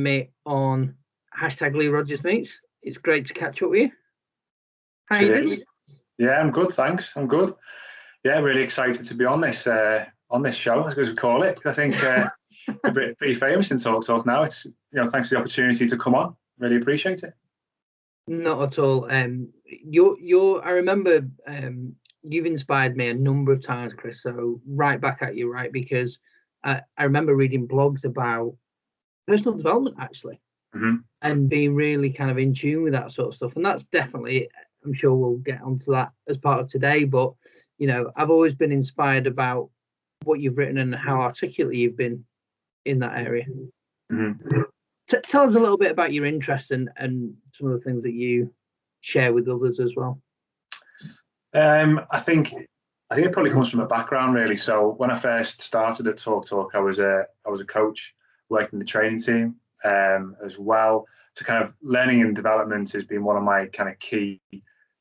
me on #LeeRogersMeets. It's great to catch up with you. How you doing? Yeah, I'm good, thanks. I'm good. Yeah, really excited to be on this show, as we call it. I think we're pretty famous in Talk now. It's thanks for the opportunity to come on. Really appreciate it. Not at all. I remember you've inspired me a number of times, Chris. So right back at you, right? Because I remember reading blogs about personal development actually, and being really kind of in tune with that sort of stuff. And that's definitely, I'm sure we'll get onto that as part of today. But I've always been inspired about what you've written and how articulate you've been in that area. Tell us a little bit about your interest and some of the things that you share with others as well. I think it probably comes from a background really. So when I first started at Talk, I was a coach working in the training team as well. So kind of learning and development has been one of my kind of key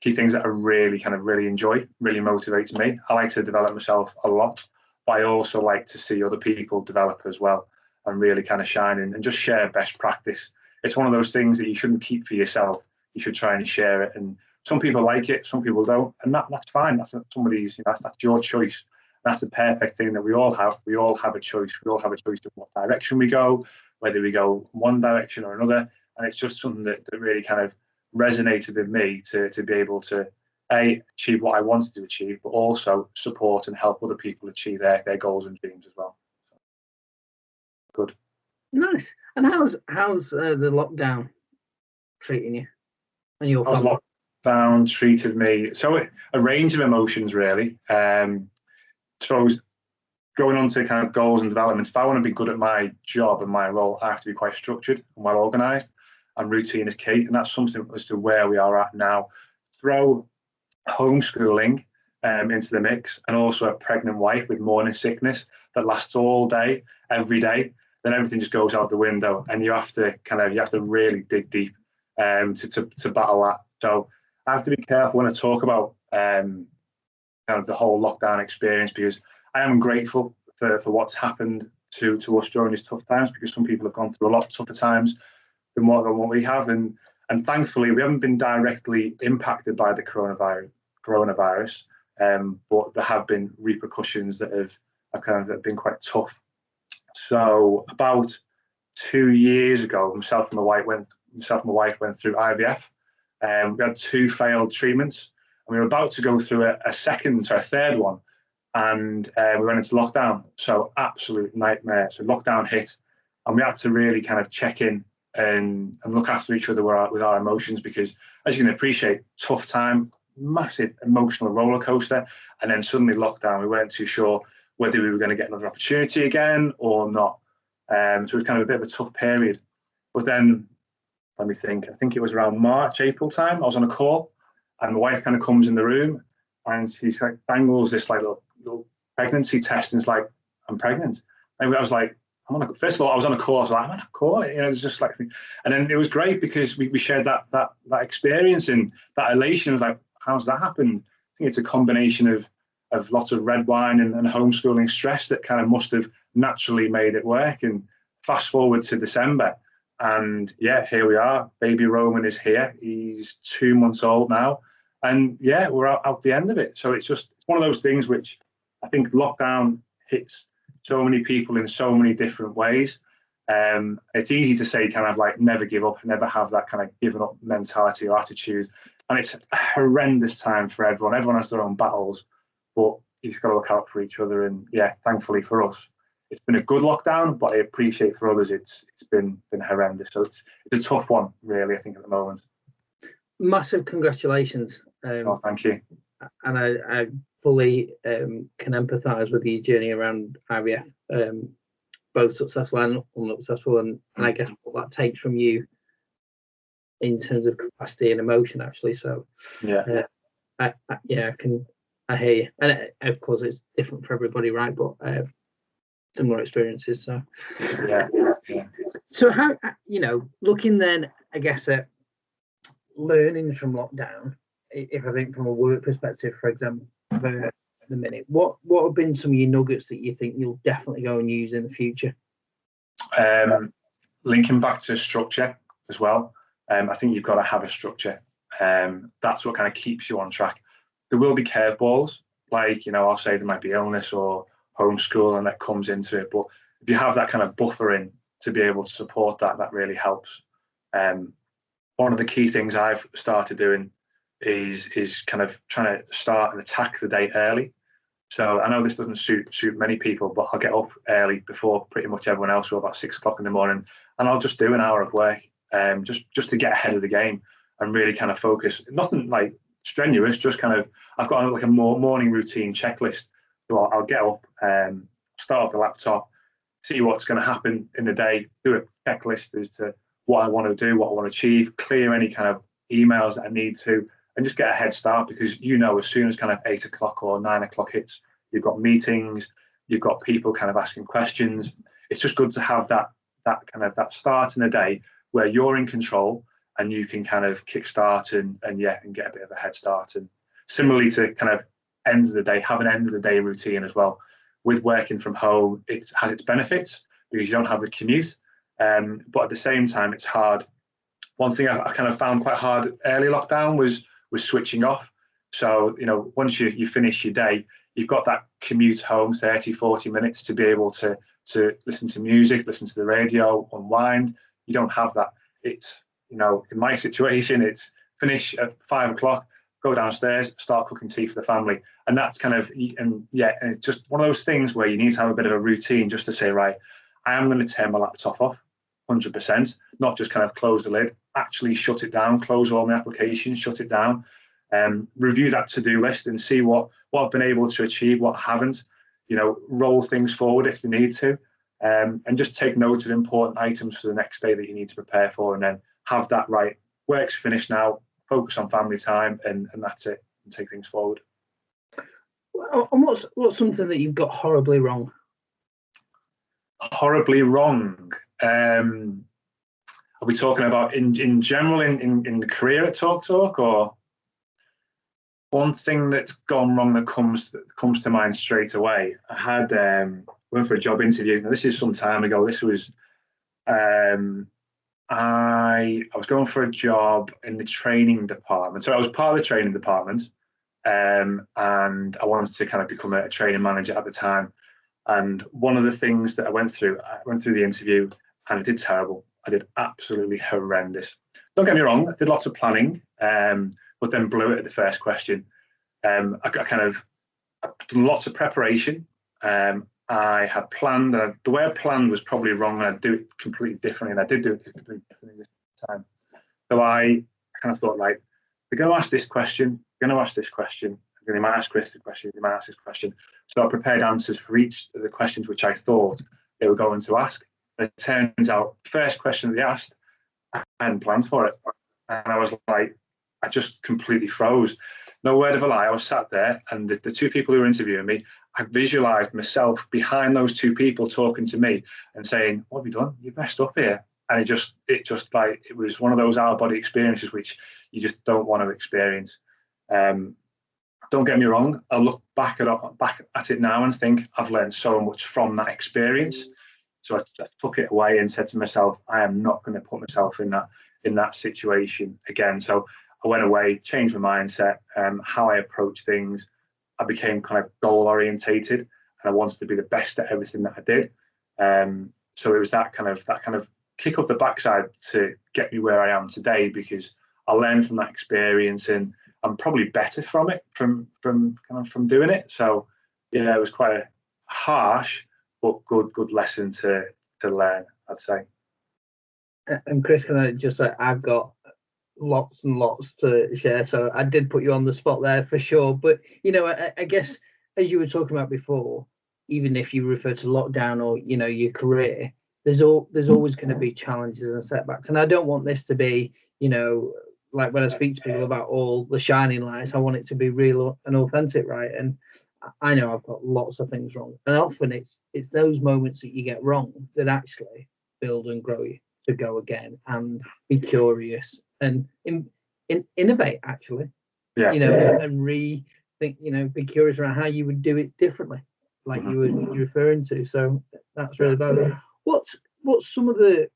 things that I really enjoy, really motivates me. I like to develop myself a lot, but I also like to see other people develop as well and really kind of shine and just share best practice. It's one of those things that you shouldn't keep for yourself. You should try and share it. And some people like it, some people don't, and that's fine. That's somebody's, that's your choice. That's the perfect thing that we all have. We all have a choice. We all have a choice of what direction we go, whether we go one direction or another. And it's just something that really kind of resonated with me to be able to achieve what I wanted to achieve, but also support and help other people achieve their goals and dreams as well. So, good. Nice. And how's the lockdown treating you and your family? How's lockdown treated me? So a range of emotions really. I suppose going on to kind of goals and developments, if I want to be good at my job and my role, I have to be quite structured and well organised, and routine is key. And that's something as to where we are at now. Throw homeschooling into the mix, and also a pregnant wife with morning sickness that lasts all day, every day, then everything just goes out the window, and you have to really dig deep to battle that. So I have to be careful when I talk about kind of the whole lockdown experience, because I am grateful for what's happened to us during these tough times, because some people have gone through a lot tougher times than what we have, and thankfully we haven't been directly impacted by the coronavirus, but there have been repercussions that have been quite tough. So about 2 years ago, myself and my wife went through IVF. We had 2 failed treatments, and we were about to go through a third one, and we went into lockdown. So absolute nightmare. So lockdown hit, and we had to really kind of check in and look after each other with our emotions, because as you can appreciate, tough time, massive emotional roller coaster, and then suddenly lockdown. We weren't too sure whether we were going to get another opportunity again or not. So it was kind of a bit of a tough period. But then, let me think, I think it was around March, April time, I was on a call, and my wife kind of comes in the room, and she like dangles this like little pregnancy test, and it's like, I'm pregnant. And I was like, first of all, I was on a call, I was like, I'm on a call, it's just like, and then it was great because we shared that experience, and that elation. Was like, how's that happened? I think it's a combination of lots of red wine and homeschooling stress that kind of must have naturally made it work. And fast forward to December, and yeah, here we are. Baby Roman is here. He's 2 months old now, and yeah, we're out the end of it. So it's one of those things which I think lockdown hits so many people in so many different ways. It's easy to say kind of like never give up, never have that kind of giving up mentality or attitude, and it's a horrendous time for everyone. Everyone has their own battles, but you've got to look out for each other. And yeah, thankfully for us, it's been a good lockdown, but I appreciate for others it's been horrendous. So it's a tough one, really, I think, at the moment. Massive congratulations. Thank you. And I fully can empathise with your journey around IVF, both successful and unsuccessful, and I guess what that takes from you in terms of capacity and emotion, actually. So yeah, I hear you, and of course it's different for everybody, right? But similar experiences. So yeah. So how, looking then, I guess, at learning from lockdown, if I think from a work perspective, for example, at the minute, what have been some of your nuggets that you think you'll definitely go and use in the future? linking back to structure as well. I think you've got to have a structure. That's what kind of keeps you on track. There will be curveballs, like, I'll say there might be illness or homeschool, and that comes into it. But if you have that kind of buffer in to be able to support that, that really helps. One of the key things I've started doing is kind of trying to start and attack the day early. So I know this doesn't suit many people, but I'll get up early before pretty much everyone else will, about 6 o'clock in the morning, and I'll just do an hour of work, just to get ahead of the game and really kind of focus. Nothing like strenuous, just kind of, I've got like a morning routine checklist. So I'll get up, start off the laptop, see what's going to happen in the day, do a checklist as to what I want to do, what I want to achieve, clear any kind of emails that I need to, and just get a head start, because as soon as kind of 8 o'clock or 9 o'clock hits, you've got meetings, you've got people kind of asking questions. It's just good to have that that start in the day where you're in control and you can kind of kickstart and get a bit of a head start. And similarly to kind of end of the day, have an end of the day routine as well. With working from home, it has its benefits because you don't have the commute, but at the same time, it's hard. One thing I kind of found quite hard early lockdown was switching off. So, once you finish your day, you've got that commute home, 30, 40 minutes to be able to listen to music, listen to the radio, unwind. You don't have that. It's, in my situation, it's finish at 5 o'clock, go downstairs, start cooking tea for the family. And that's kind of, and it's just one of those things where you need to have a bit of a routine just to say, right, I am going to turn my laptop off 100%, not just kind of close the lid, actually shut it down, close all my applications, shut it down, review that to-do list and see what I've been able to achieve, what I haven't, roll things forward if you need to, and just take note of important items for the next day that you need to prepare for, and then have that right, work's finished now, focus on family time, and that's it, and take things forward. Well, and what's something that you've got horribly wrong? Horribly wrong. Are we talking about in general in the career at Talk, or one thing that's gone wrong that comes to mind straight away? I had went for a job interview. Now, this is some time ago. This was I was going for a job in the training department. So I was part of the training department, and I wanted to kind of become a training manager at the time. And one of the things that I went through the interview, and I did terrible. I did absolutely horrendous. Don't get me wrong, I did lots of planning, but then blew it at the first question. I've done lots of preparation. I had planned, the way I planned was probably wrong, and I'd do it completely differently, and I did do it completely differently this time. So I kind of thought, like, they're going to ask this question, they're going to ask this question, and they might ask Chris the question, they might ask this question. So I prepared answers for each of the questions which I thought they were going to ask. And it turns out, the first question they asked, I hadn't planned for it. And I was like, I just completely froze. No word of a lie, I was sat there, and the two people who were interviewing me, I visualized myself behind those two people talking to me and saying, what have you done? You've messed up here. And it was one of those out-of-body experiences which you just don't want to experience. Don't get me wrong, I look back at it now and think I've learned so much from that experience. So I took it away and said to myself, I am not going to put myself in that situation again. So I went away, changed my mindset, how I approach things. I became kind of goal orientated, and I wanted to be the best at everything that I did. So it was that kind of kick up the backside to get me where I am today, because I learned from that experience, and I'm probably better from it, from doing it. So yeah, it was quite a harsh but good lesson to learn, I'd say. And Chris, can I just say, I've got lots and lots to share, so I did put you on the spot there for sure. But I guess, as you were talking about before, even if you refer to lockdown or your career, there's always going to be challenges and setbacks, and I don't want this to be like when I speak to people about all the shining lights, I want it to be real and authentic, right? And I know I've got lots of things wrong, and often it's those moments that you get wrong that actually build and grow you to go again and be curious and innovate, actually. Yeah. And rethink, be curious around how you would do it differently, like you were referring to. So that's really valuable. What's some of the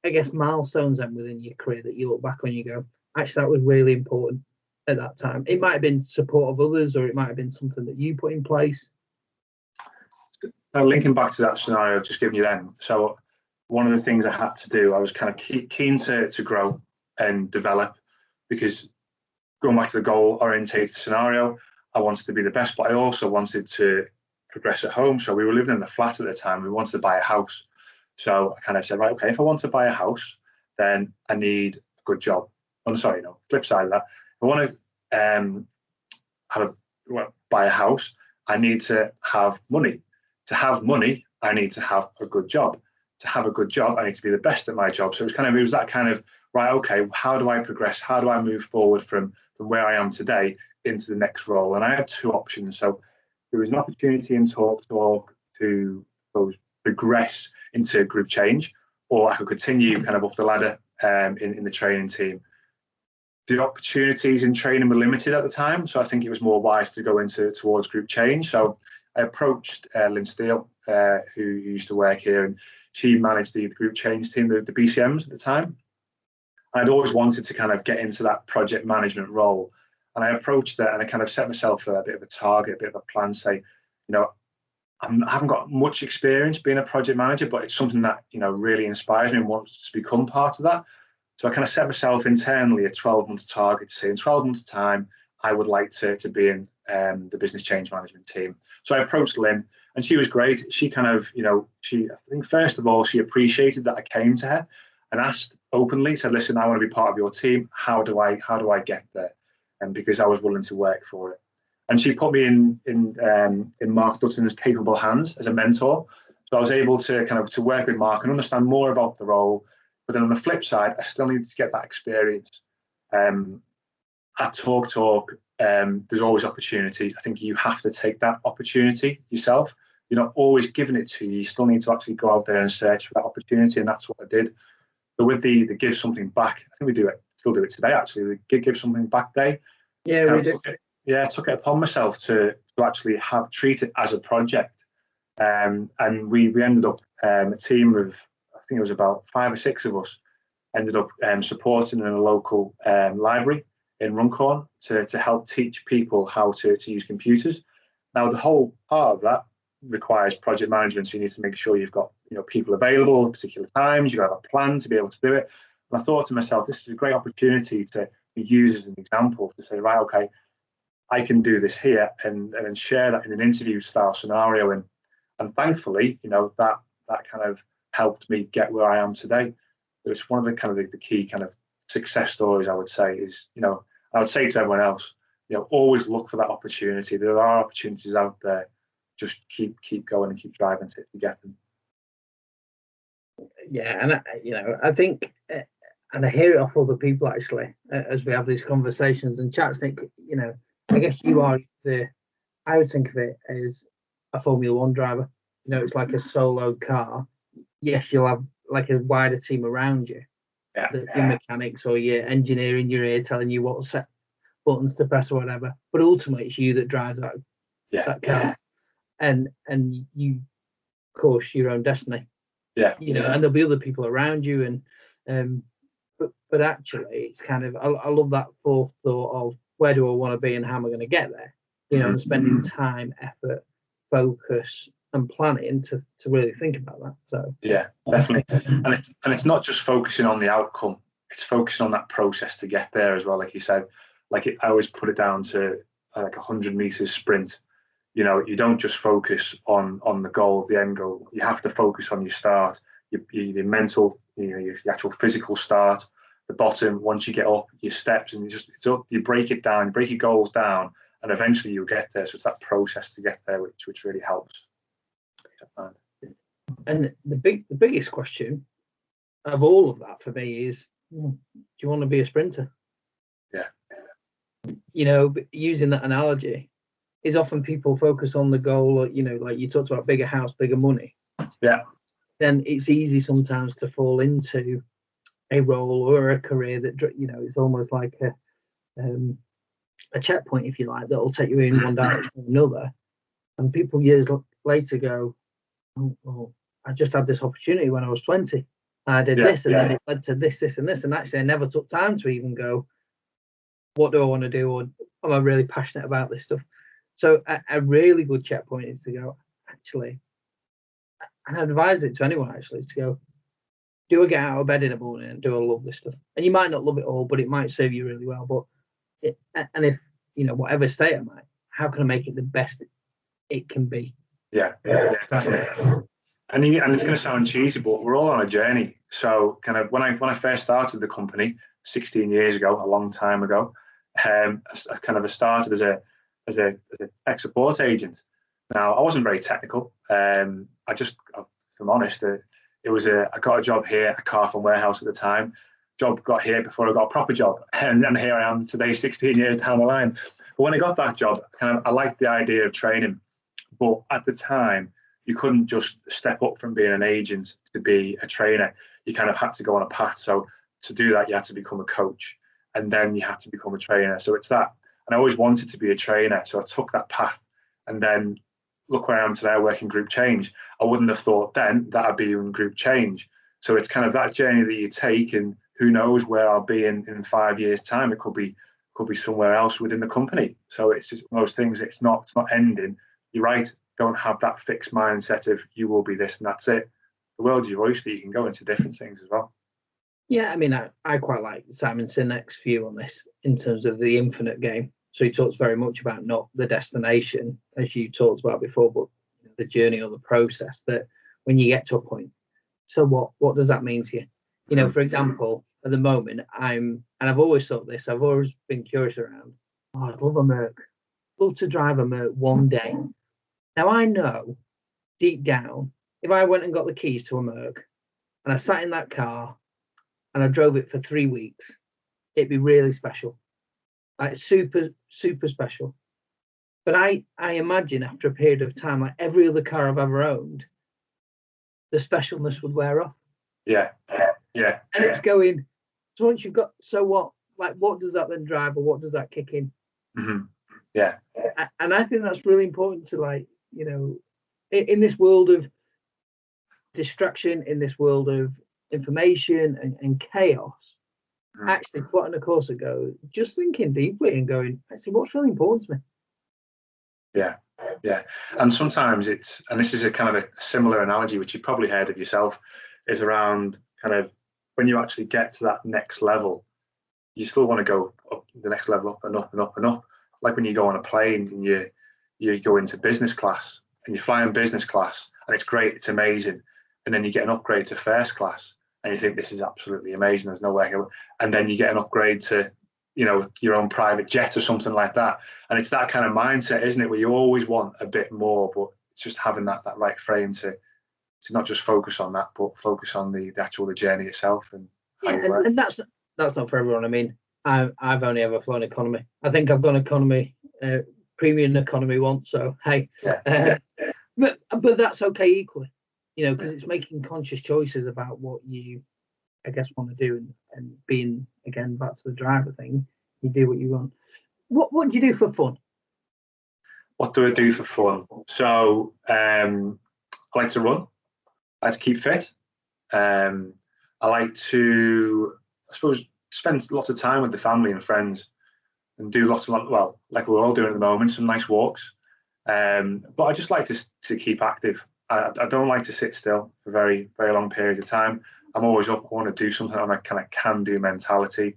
I guess, milestones then within your career that you look back on, you go, actually, that was really important at that time? It might have been support of others, or it might have been something that you put in place. Now, linking back to that scenario I've just given you then. So one of the things I had to do, I was kind of keen to grow and develop, because going back to the goal orientated scenario, I wanted to be the best, but I also wanted to progress at home. So we were living in the flat at the time. We wanted to buy a house. So I kind of said, right, okay, if I want to buy a house, then I need a good job. I'm sorry, no, flip side of that. If I want to buy a house, I need to have money. To have money, I need to have a good job. To have a good job, I need to be the best at my job. So it was that kind of, right, okay, how do I progress? How do I move forward from where I am today into the next role? And I had two options. So there was an opportunity in Talk to progress into group change, or I could continue kind of up the ladder in the training team. The opportunities in training were limited at the time, so I think it was more wise to go towards group change. So I approached Lynn Steele, who used to work here, and she managed the group change team, the BCMs at the time. I'd always wanted to kind of get into that project management role. And I approached that, and I kind of set myself a bit of a target, a bit of a plan, say, I haven't got much experience being a project manager, but it's something that, really inspires me and wants to become part of that. So I kind of set myself internally a 12-month target to say in 12 months' time, I would like to be in the business change management team. So I approached Lynn, and she was great. She kind of, I think first of all, she appreciated that I came to her and asked openly, said, listen, I want to be part of your team. How do I get there? And because I was willing to work for it. And she put me in Mark Dutton's capable hands as a mentor. So I was able to to work with Mark and understand more about the role. But then on the flip side, I still needed to get that experience. At Talk, there's always opportunity. I think you have to take that opportunity yourself. You're not always giving it to you. You still need to actually go out there and search for that opportunity, and that's what I did. So with the give something back, I think we still do it today. Actually, the give something back day. Yeah, we do. I took it upon myself to actually treat it as a project, and we ended up a team of, I think it was about 5 or 6 of us, ended up supporting in a local library in Runcorn to help teach people how to use computers. Now, the whole part of that requires project management, so you need to make sure you've got people available at particular times. You've got to have a plan to be able to do it. And I thought to myself, this is a great opportunity to use as an example to say, right, okay, I can do this here, and then share that in an interview style scenario. And thankfully, that kind of helped me get where I am today. It's one of the key kind of success stories, I would say, is, I would say to everyone else, always look for that opportunity. There are opportunities out there. Just keep going and keep driving to get them. Yeah, and I think, and I hear it off other people actually, as we have these conversations and chats. Think, I guess you are I would think of it as a Formula One driver. It's like a solo car. Yes, you'll have like a wider team around you. Yeah. Your mechanics or your engineer in your ear telling you what set buttons to press or whatever. But ultimately, it's you that drives that car, and you course your own destiny. Yeah. And there'll be other people around you, and but actually, it's kind of I love that forethought of where do I want to be and how am I going to get there. And spending time, effort, focus, and planning to really think about that. So yeah, definitely. And it's not just focusing on the outcome, it's focusing on that process to get there as well. Like you said, I always put it down to like 100 meters sprint. You don't just focus on the goal, the end goal. You have to focus on your start, your mental, your actual physical start, the bottom. Once you get up, your steps, and you break it down, you break your goals down, and eventually you'll get there. So it's that process to get there which really helps. And the biggest question of all of that for me is, do you want to be a sprinter? Yeah. Using that analogy, is often people focus on the goal, like you talked about, bigger house, bigger money. Yeah. Then it's easy sometimes to fall into a role or a career that it's almost like a checkpoint, if you like, that will take you in one direction or another. And people years later go, oh, I just had this opportunity when I was 20, I did this, and then it led to this, and this, and actually I never took time to even go, what do I want to do, or am I really passionate about this stuff? So a really good checkpoint is to go, actually, and I advise it to anyone actually, to go, do I get out of bed in the morning and do I love this stuff? And you might not love it all, but it might serve you really well. But and if whatever state I'm at, how can I make it the best it can be? Yeah, definitely. And it's going to sound cheesy, but we're all on a journey. So kind of when I first started the company 16 years ago, a long time ago, I kind of started as a tech support agent. Now I wasn't very technical. If I'm honest, I got a job here, a car from warehouse at the time. Job got here before I got a proper job, and here I am today, 16 years down the line. But when I got that job, I liked the idea of training, but at the time, you couldn't just step up from being an agent to be a trainer. You kind of had to go on a path. So to do that, you had to become a coach, and then you had to become a trainer. So it's that. And I always wanted to be a trainer. So I took that path, and then look where I am today, working group change. I wouldn't have thought then that I'd be in group change. So it's kind of that journey that you take, and who knows where I'll be in 5 years' time. It could be somewhere else within the company. So it's just one of those things. It's not ending. You're right. Don't have that fixed mindset of you will be this and that's it. The world's your oyster. You can go into different things as well. Yeah, I mean, I quite like Simon Sinek's view on this in terms of the infinite game. So he talks very much about not the destination, as you talked about before, but the journey or the process. That when you get to a point, so what does that mean to you? For example, at the moment, and I've always thought this. I've always been curious around. Oh, I'd love a Merc. Love to drive a Merc one day. Now I know deep down, if I went and got the keys to a Merc and I sat in that car and I drove it for 3 weeks, it'd be really special, like super, super special. But I imagine after a period of time, like every other car I've ever owned, the specialness would wear off. Yeah. And it's going, so once you've got, so what? Like, what does that then drive, or what does that kick in? Mm-hmm. Yeah. And I think that's really important to, in this world of distraction, in this world of information and chaos, actually putting a course that goes, just thinking deeply and going, actually, what's really important to me? Yeah. And sometimes and this is a kind of a similar analogy, which you've probably heard of yourself, is around kind of when you actually get to that next level, you still want to go up the next level, up and up and up and up. Like when you go on a plane and you go into business class and you fly in business class and it's great, it's amazing. And then you get an upgrade to first class and you think this is absolutely amazing, there's no way I can. And then you get an upgrade to, your own private jet or something like that. And it's that kind of mindset, isn't it? Where you always want a bit more, but it's just having that right frame to not just focus on that, but focus on the journey itself. And that's not for everyone. I mean, I've only ever flown economy. I think I've gone economy, premium economy once. So hey, but that's okay equally, because it's making conscious choices about what you, I guess, want to do, and being, again, back to the driver thing. You do what you want. What do you do for fun? What do I do for fun? So I like to run. I like to keep fit. I like to, I suppose, spend lots of time with the family and friends and do lots of, well, like we're all doing at the moment, some nice walks. But I just like to keep active. I don't like to sit still for very, very long periods of time. I'm always up. I want to do something on a kind of can-do mentality.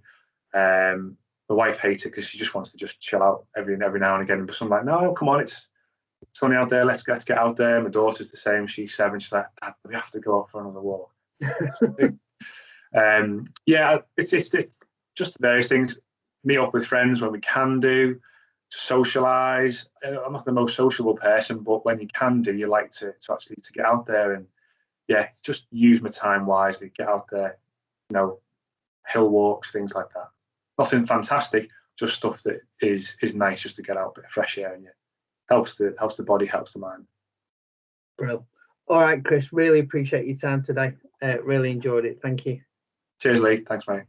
My wife hates it because she just wants to just chill out every now and again. But I'm like, no, come on, it's sunny out there. Let's get out there. My daughter's the same. She's 7. She's like, Dad, we have to go out for another walk. It's just various things. Meet up with friends when we can do. To socialize. I'm not the most sociable person, but when you can do, you like to actually to get out there and just use my time wisely. Get out there, hill walks, things like that. Nothing fantastic, just stuff that is nice, just to get out, a bit of fresh air, and helps the body, helps the mind. Brilliant. All right, Chris, really appreciate your time today. Really enjoyed it. Thank you. Cheers, Lee. Thanks, mate.